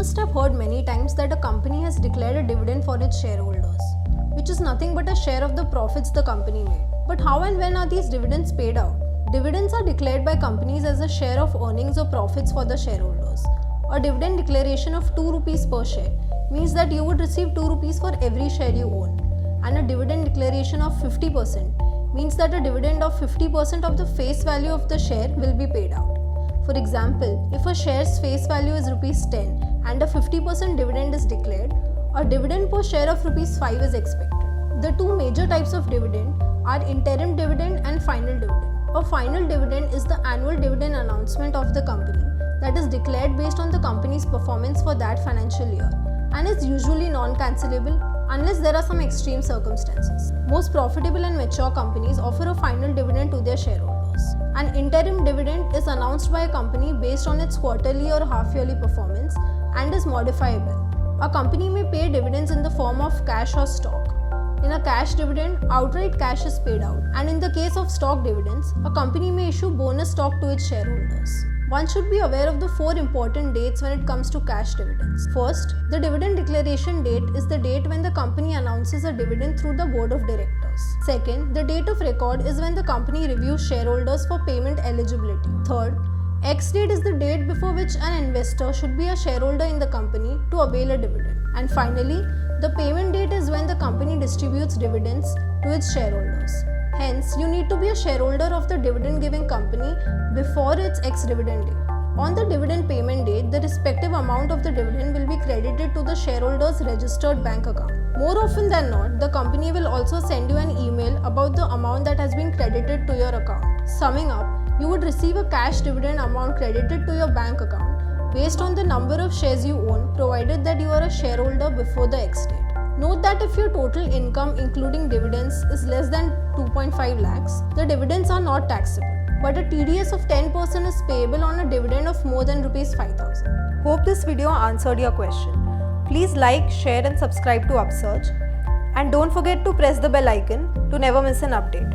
must have heard many times that a company has declared a dividend for its shareholders, which is nothing but a share of the profits the company made. But how and when are these dividends paid out? Dividends are declared by companies as a share of earnings or profits for the shareholders. A dividend declaration of 2 rupees per share means that you would receive 2 rupees for every share you own, and a dividend declaration of 50% means that a dividend of 50% of the face value of the share will be paid out. For example, if a share's face value is rupees 10 and a 50% dividend is declared, a dividend per share of rupees 5 is expected. The two major types of dividend are interim dividend and final dividend. A final dividend is the annual dividend announcement of the company that is declared based on the company's performance for that financial year and is usually non-cancellable unless there are some extreme circumstances. Most profitable and mature companies offer a final dividend to their shareholders. An interim dividend is announced by a company based on its quarterly or half-yearly performance and is modifiable. A company may pay dividends in the form of cash or stock. In a cash dividend, outright cash is paid out, and in the case of stock dividends, a company may issue bonus stock to its shareholders. One should be aware of the 4 important dates when it comes to cash dividends. First, the dividend declaration date is the date when the company announces a dividend through the board of directors. Second, the date of record is when the company reviews shareholders for payment eligibility. Third, X date is the date before which an investor should be a shareholder in the company to avail a dividend. And finally, the payment date is when the company distributes dividends to its shareholders. Hence, you need to be a shareholder of the dividend-giving company before its ex-dividend date. On the dividend payment date, the respective amount of the dividend will be credited to the shareholder's registered bank account. More often than not, the company will also send you an email about the amount that has been credited to your account. Summing up, you would receive a cash dividend amount credited to your bank account based on the number of shares you own, provided that you are a shareholder before the ex date. Note that if your total income including dividends is less than 2.5 lakhs, the dividends are not taxable, but a TDS of 10% is payable on a dividend of more than rupees 5,000. Hope this video answered your question. Please like, share and subscribe to Upsurge, and don't forget to press the bell icon to never miss an update.